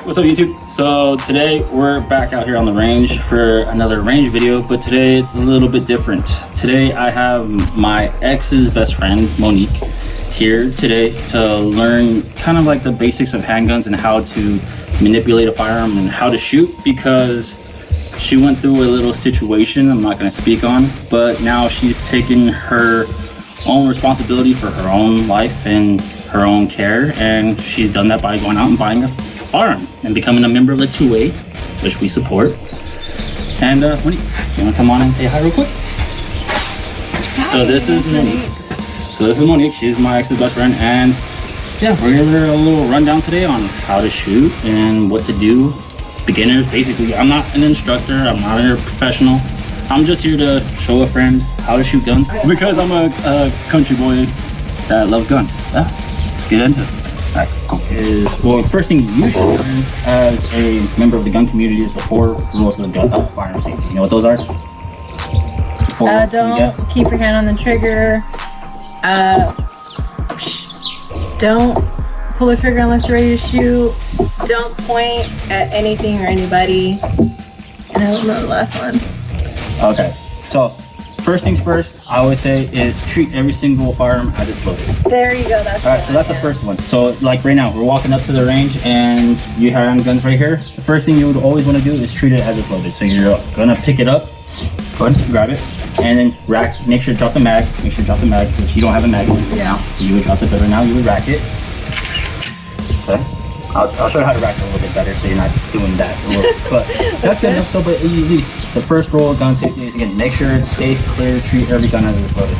Alright, what's up YouTube? So today we're back out here on the range for another range video, but today it's a little bit different. Today I have my ex's best friend, Monique, here today to learn kind of like the basics of handguns and how to manipulate a firearm and how to shoot, because she went through a little situation I'm not going to speak on, but now she's taken her own responsibility for her own life and her own care, and she's done that by going out and buying a firearm and becoming a member of the 2A, which we support. And Monique, you want to come on and say hi real quick? Hi, so this is Monique. So this is Monique. She's my ex's best friend, and yeah, we're gonna give her a little rundown today on how to shoot and what to do. Beginners, basically. I'm not an instructor. I'm not a professional. I'm just here to show a friend how to shoot guns because I'm a country boy that loves guns. Yeah, let's get into it. Alright, cool. Well, first thing you should learn as a member of the gun community is the 4 rules of firearm safety. You know what those are? 4 rules, don't keep your hand on the trigger. Don't pull the trigger unless you're ready to shoot. Don't point at anything or anybody. And I don't know the last one. Okay, so first things first, I always say is treat every single firearm as it's loaded. There you go. That's Alright, so that's the first one. So like right now, we're walking up to the range and you have guns right here. The first thing you would always want to do is treat it as it's loaded. So you're gonna pick it up, go ahead, grab it, and then rack. Make sure to drop the mag. Make sure to drop the mag, which you don't have a mag in now. You would drop it, but right now you would rack it. Okay. I'll show you how to rack it a little bit better, so you're not doing that. But that's good enough. So, but at least the first rule of gun safety is, again, make sure it's safe, clear, treat every gun as it's loaded.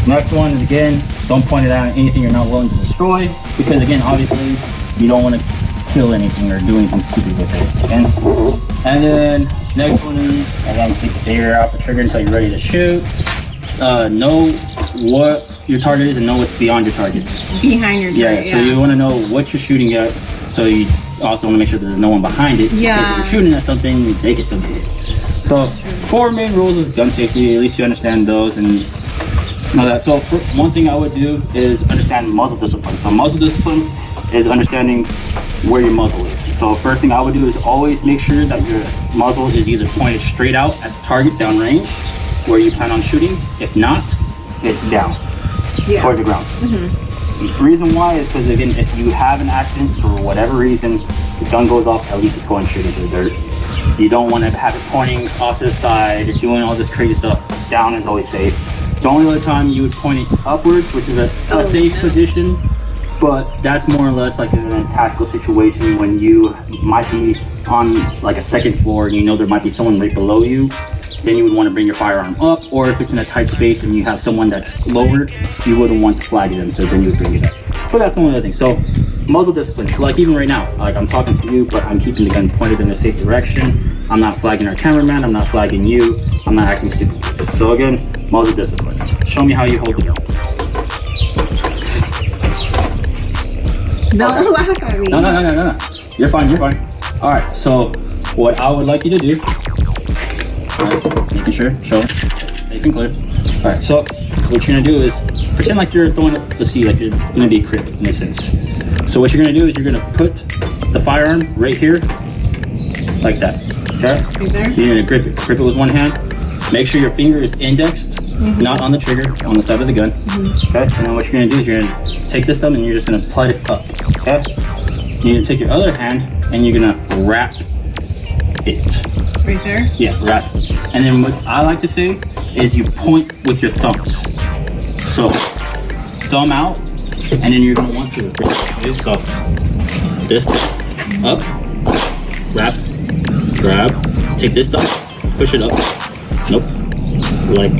Next one is, again, don't point it out at anything you're not willing to destroy, because again, obviously, you don't want to kill anything or do anything stupid with it. Again. And then next one is, again, keep the finger off the trigger until you're ready to shoot. Know what your target is and know what's beyond your targets. Behind your target, so you want to know what you're shooting at, so you also want to make sure there's no one behind it. Yeah. Because if you're shooting at something, they can still get it. So 4 main rules of gun safety, at least you understand those and know that. So one thing I would do is understand muzzle discipline. So muzzle discipline is understanding where your muzzle is. So first thing I would do is always make sure that your muzzle is either pointed straight out at the target downrange where you plan on shooting. If not, it's down towards the ground. The reason why is because, again, if you have an accident for whatever reason, the gun goes off, at least it's going straight into the dirt. You don't want to have it pointing off to the side, doing all this crazy stuff. Down is always safe. The only other time you would point it upwards, which is a safe position, but that's more or less like in a tactical situation when you might be on like a second floor and you know there might be someone right below you. Then you would want to bring your firearm up, or if it's in a tight space and you have someone that's lowered, you wouldn't want to flag them, so then you would bring it up. So that's one other thing. So muzzle discipline. So like even right now, like I'm talking to you, but I'm keeping the gun pointed in a safe direction. I'm not flagging our cameraman. I'm not flagging you. I'm not acting stupid. So again, muzzle discipline. Show me how you hold the gun. Don't laugh at me. No. You're fine. All right. So what I would like you to do. Making sure, show, safe and clear. Alright, so what you're gonna do is pretend like you're throwing up the sea, like you're gonna be a crip in a sense. So what you're gonna do is you're gonna put the firearm right here, like that. Okay? Right there? You're gonna grip it with one hand. Make sure your finger is indexed, not on the trigger, on the side of the gun. Okay? And then what you're gonna do is you're gonna take this thumb and you're just gonna slide it up. Okay? You're gonna take your other hand and you're gonna wrap it. Right there? Yeah, wrap. And then what I like to say is you point with your thumbs. So thumb out, and then you're gonna want to so this up, wrap, grab, take this thumb, push it up. Nope. Like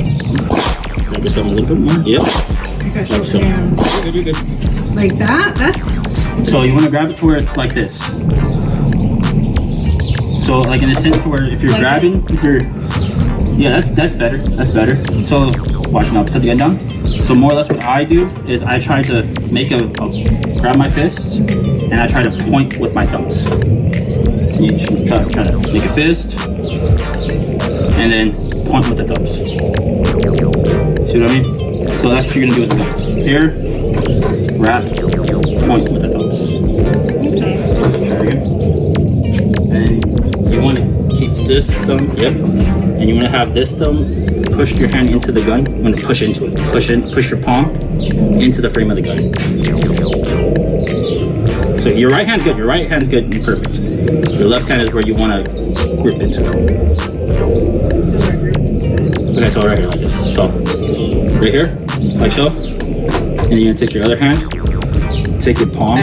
grab the thumb a little bit more. Yep. Like so. You're good. Like that? That's so you wanna grab it to where it's like this. So like in a sense to where if you're like grabbing with your, yeah, that's better. So watch now, set the gun down. So more or less what I do is I try to make grab my fists and I try to point with my thumbs. You try to make a fist and then point with the thumbs. See what I mean? So that's what you're gonna do with the gun. Here, wrap, point with the thumbs. Okay. Try it again. And you want to keep this thumb, yep. And you want to have this thumb push your hand into the gun. You want to push into it. Push your palm into the frame of the gun. So your right hand's good. Your right hand's good and perfect. Your left hand is where you want to grip into it. Okay, so right here like this. So right here, like so. And you're gonna take your other hand, take your palm,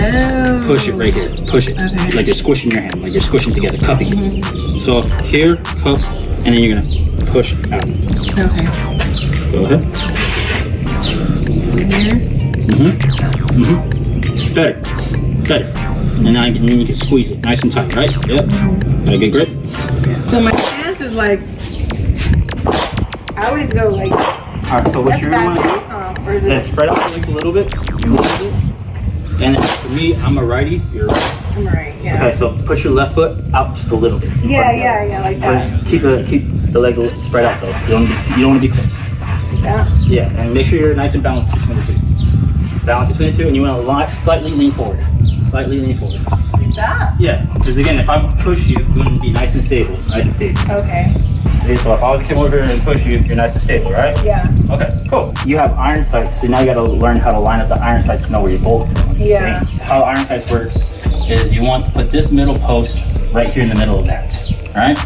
push it right here. Push it. Okay. Like you're squishing your hand, like you're squishing together, cupping. So here, cup, and then you're gonna push out. Okay. Go ahead. Better. And now you can squeeze it nice and tight, right? Yep. Got a good grip. So my stance is like, I always go like. All right. So what you're gonna want to do is spread out the legs a little bit. And for me, I'm a righty. You're a righty. I'm right. Yeah. Okay. So push your left foot out just a little bit. Yeah, like that. Keep the leg spread out though. You don't want to be close. Like that. Yeah, and make sure you're nice and balanced between the two. Balance between the two, and you want to slightly lean forward. Slightly lean forward. Like that? Yeah, because again, if I push you, you want to be nice and stable. Nice and stable. Okay. So if I was to come over here and push you, you're nice and stable, right? Yeah. Okay, cool. You have iron sights, so now you got to learn how to line up the iron sights to know where your bolts are. Yeah. Okay? How iron sights work is you want to put this middle post right here in the middle of that, all right?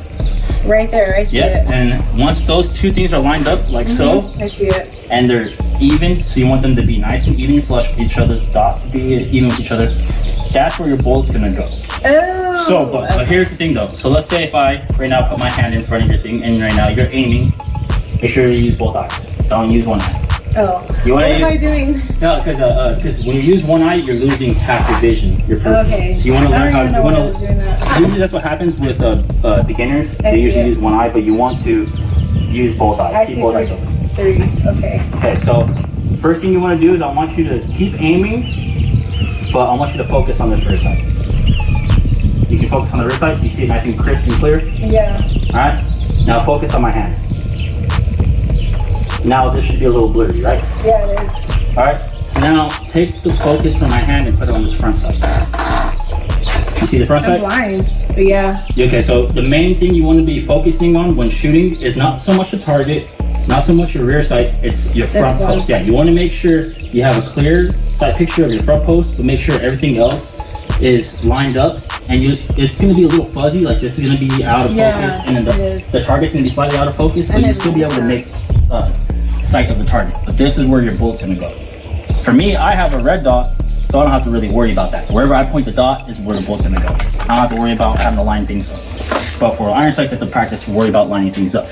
Right there, I see it. And once those two things are lined up, like so, I see it. and they're even, so you want them to be nice and even flush with each other, dot to be even with each other, that's where your bolt's gonna go. Oh. So, but here's the thing though. So let's say if I right now put my hand in front of your thing, and right now you're aiming, make sure you use both eyes. Don't use one eye. Oh. What am I doing? No, because when you use one eye, you're losing half your vision. Your purpose. Okay. So you want to learn how you want to. That. Usually that's what happens with beginners. They usually use one eye, but you want to use both eyes. Keep both eyes open. 3. Okay. Okay. So first thing you want to do is I want you to keep aiming, but I want you to focus on this rear side. You can focus on the rear side. You see it nice and crisp and clear. Yeah. All right. Now focus on my hand. Now this should be a little blurry, right? Yeah, it is. All right. So now take the focus from my hand and put it on this front side. You see the front side? I'm blind, but yeah. Okay, so the main thing you want to be focusing on when shooting is not so much the target, not so much your rear sight, it's your front post. Yeah, you want to make sure you have a clear sight picture of your front post, but make sure everything else is lined up. And it's going to be a little fuzzy, like this is going to be out of focus, and then the target's going to be slightly out of focus, but you'll still be able to make sight of the target. But this is where your bullet's going to go. For me, I have a red dot, so I don't have to really worry about that. Wherever I point the dot is where the bullet's going to go. I don't have to worry about having to line things up. But for iron sights, I have to practice to worry about lining things up.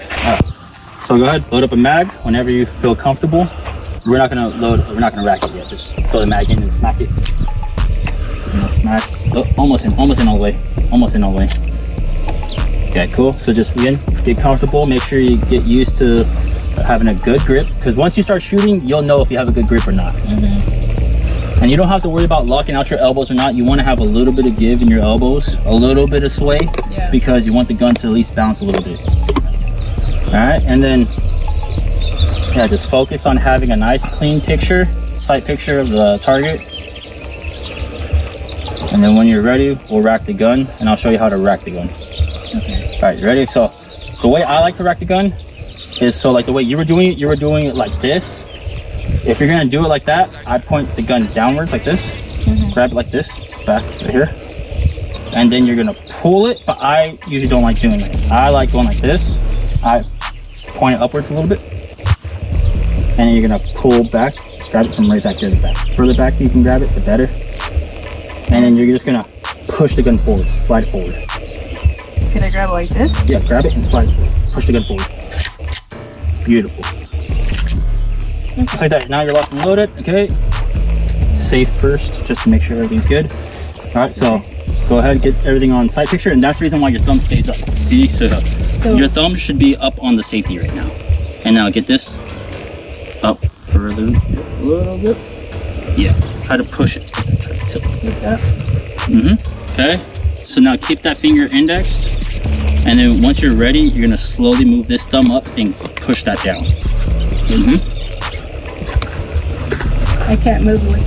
So go ahead, load up a mag whenever you feel comfortable. We're not going to rack it yet. Just throw the mag in and smack it. Smack. Oh, almost in all the way. Okay, cool. So just again, get comfortable. Make sure you get used to having a good grip, because once you start shooting, you'll know if you have a good grip or not. And you don't have to worry about locking out your elbows or not. You want to have a little bit of give in your elbows, a little bit of sway, because you want the gun to at least bounce a little bit. All right, and then just focus on having a nice clean picture, sight picture of the target. And then when you're ready, we'll rack the gun, and I'll show you how to rack the gun. Okay. All right, you ready? So the way I like to rack the gun is so like the way you were doing it like this. If you're gonna do it like that, I point the gun downwards like this, grab it like this, back right here, and then you're gonna pull it, but I usually don't like doing that. I like going like this. I point it upwards a little bit, and then you're gonna pull back, grab it from right back here to the back. Further back you can grab it, the better. And then you're just gonna push the gun forward, slide forward. Can I grab it like this? Yeah, grab it and slide forward. Push the gun forward. Beautiful. Just like that. Now you're locked and loaded. Okay. Safe first, just to make sure everything's good. All right, so go ahead and get everything on sight picture, and that's the reason why your thumb stays up. See, so your thumb should be up on the safety right now. And now get this up further a little bit. Yeah, try to push it. Try to tilt it like that. Okay, so now keep that finger indexed, and then once you're ready, you're gonna slowly move this thumb up and push that down. I can't move with.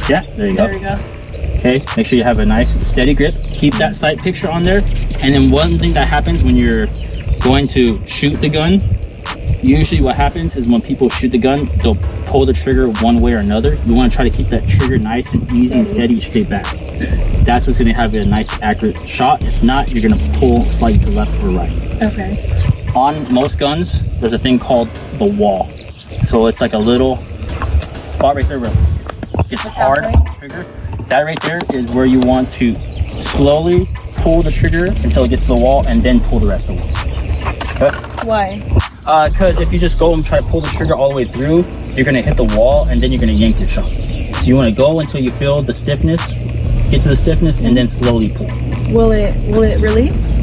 Yeah, there you go. There we go. Okay, make sure you have a nice steady grip. Keep that sight picture on there. And then one thing that happens when you're going to shoot the gun, usually what happens is when people shoot the gun, they'll pull the trigger one way or another. You want to try to keep that trigger nice and easy and steady straight back. That's what's going to have a nice accurate shot. If not, you're going to pull slightly to the left or right. Okay. On most guns, there's a thing called the wall. So it's like a little spot right there where it gets hard on the trigger. That right there is where you want to slowly pull the trigger until it gets to the wall and then pull the rest of the wall. Okay? Why? Because if you just go and try to pull the trigger all the way through, you're going to hit the wall and then you're going to yank your shot. So you want to go until you feel the stiffness, get to the stiffness, and then slowly pull. Will it release?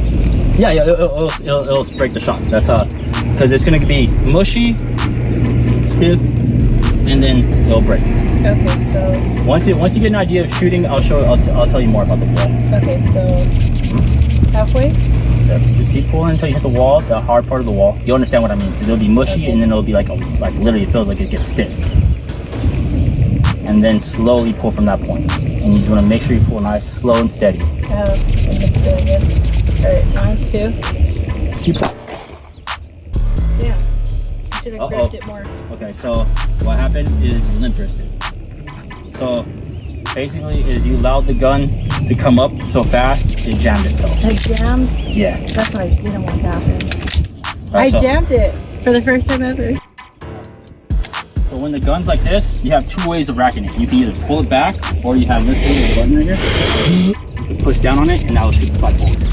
Yeah, it'll break the shot. That's because it's going to be mushy, stiff, and then it'll break. Okay, so once you get an idea of shooting, I'll tell you more about the wall. Okay, so halfway. Yeah, just keep pulling until you hit the wall, the hard part of the wall. You'll understand what I mean. Because it'll be mushy, and then it'll be like literally it feels like it gets stiff. And then slowly pull from that point. And you just want to make sure you pull nice, slow, and steady. Oh, understood. Yes. All right, 1, 2. Keep pulling. Yeah. Should have gripped it more. Okay, so what happened is you limp wristed. So basically is you allowed the gun to come up so fast it jammed itself. It jammed? Yeah. That's what I didn't want to happen. Right, I jammed it for the first time ever. So when the gun's like this, you have 2 ways of racking it. You can either pull it back or you have this little button right here. You can push down on it and now it'll shoot the slide forward.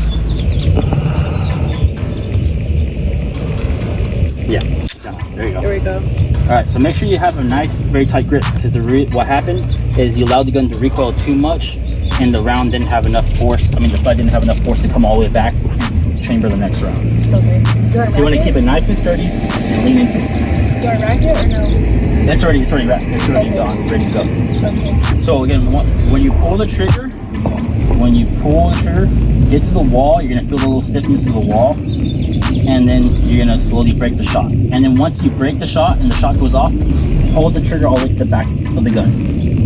Yeah. There you go. There we go. Alright, so make sure you have a nice, very tight grip because what happened is you allowed the gun to recoil too much and the round didn't have enough force. I mean, the slide didn't have enough force to come all the way back and chamber the next round. Okay. So you want to keep it nice and sturdy and lean into it. Do I rack it or no? It's already wrapped. It's already gone, ready to go. Okay. So again, when you pull the trigger, get to the wall, you're gonna feel the little stiffness of the wall, and then you're gonna slowly break the shot. And then once you break the shot and the shot goes off, hold the trigger all the way to the back of the gun.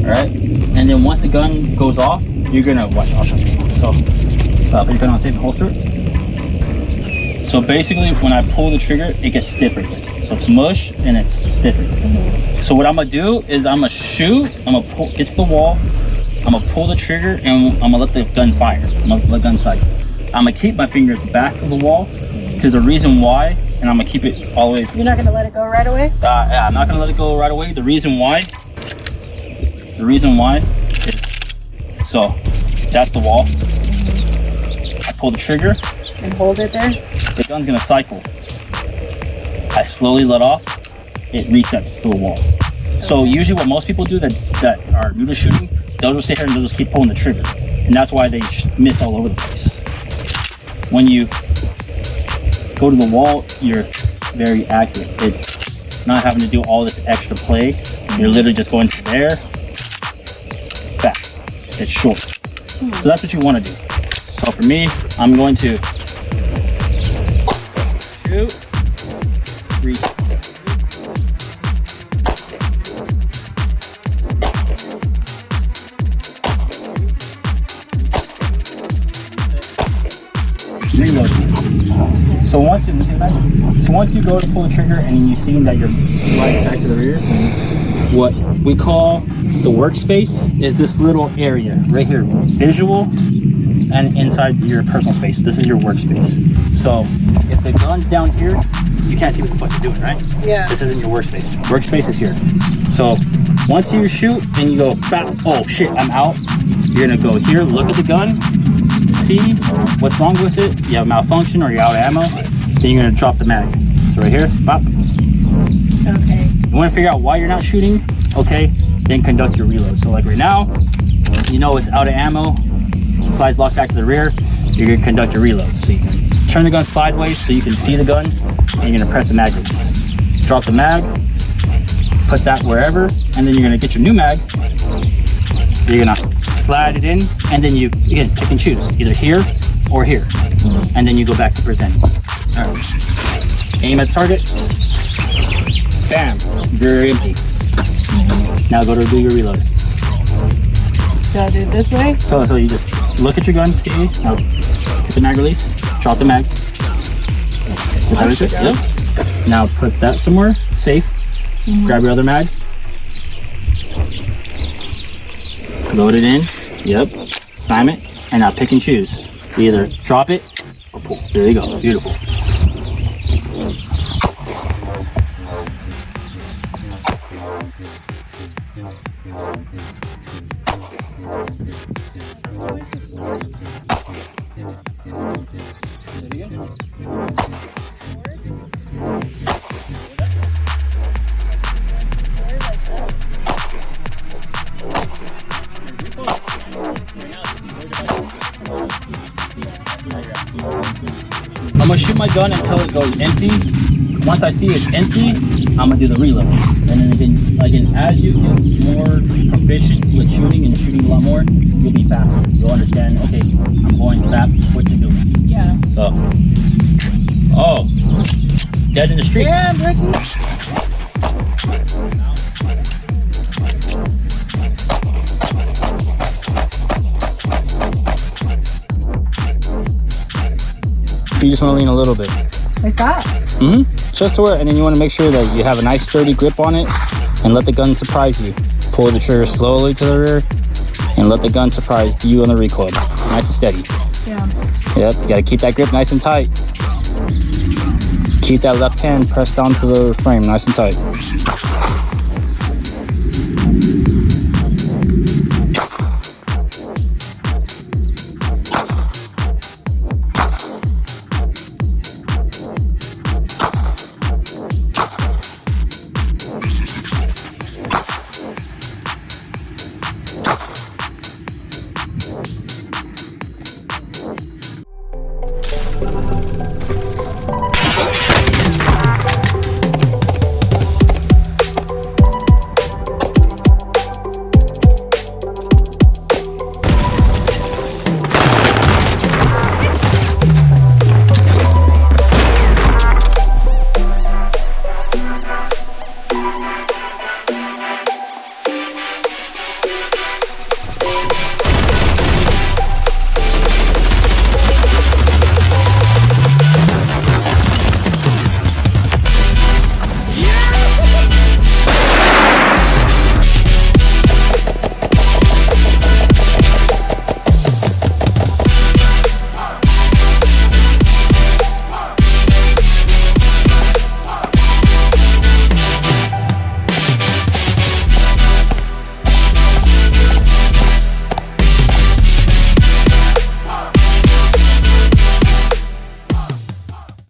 All right. And then once the gun goes off, you're gonna watch. I'll show you. So put your gun on safe and holster it. So basically, when I pull the trigger, it gets stiffer. So it's mush and it's stiffer. So what I'm gonna do is I'm gonna shoot. I'm gonna get to the wall. I'm gonna pull the trigger and I'm gonna let the gun fire. I'm gonna let the gun cycle. I'm gonna keep my finger at the back of the wall because the reason why, and I'm gonna keep it all the way. You're not gonna let it go right away? Yeah, I'm not gonna let it go right away. The reason why is, so that's the wall. I pull the trigger. And hold it there? The gun's gonna cycle. I slowly let off, it resets to the wall. So usually what most people do that are new to shooting, they'll just sit here and they'll just keep pulling the trigger. And that's why they miss all over the place. When you go to the wall, you're very accurate. It's not having to do all this extra play. You're literally just going to there, back. It's short. So that's what you want to do. So for me, I'm going to shoot, reset. Reload. So once you go to pull the trigger and you see that you're sliding back to the rear, what we call the workspace is this little area right here, visual and inside your personal space. This is your workspace. So if the gun's down here, you can't see what the fuck you're doing, right? Yeah. This isn't your workspace. Workspace is here. So once you shoot and you go back, oh shit, I'm out. You're gonna go here, look at the gun, see what's wrong with it. You have malfunction or you're out of ammo. Then you're gonna drop the mag. So right here, pop. Okay. You wanna figure out why you're not shooting, okay? Then conduct your reload. So like right now, you know it's out of ammo, slides locked back to the rear, you're gonna conduct your reload. So you can turn the gun sideways so you can see the gun, and you're gonna press the mag release. Drop the mag, put that wherever, and then you're gonna get your new mag. You're gonna slide it in, and then you, again, pick and choose, either here or here. And then you go back to presenting. All right. Aim at the target. Bam, very empty. Now go to do your reload. So I'll do it this way. So you just look at your gun, see, now hit the mag release, drop the mag. Yep. Now put that somewhere safe. Grab your other mag. Load it in. Yep. Slam it. And now pick and choose. Either drop it or pull. There you go. Beautiful. I'm gonna shoot my gun until it goes empty. Once I see it's empty, I'm gonna do the reload. And then again, as you get more proficient with shooting and shooting a lot more, you'll be faster. You'll understand, okay, I'm going back, what you're doing. Yeah. So, oh, dead in the streets. Yeah, Ricky. You just want to lean a little bit. Like that? Just to where, and then you want to make sure that you have a nice sturdy grip on it and let the gun surprise you. Pull the trigger slowly to the rear and let the gun surprise you on the recoil. Nice and steady. Yeah. Yep, you got to keep that grip nice and tight. Keep that left hand pressed down to the frame nice and tight.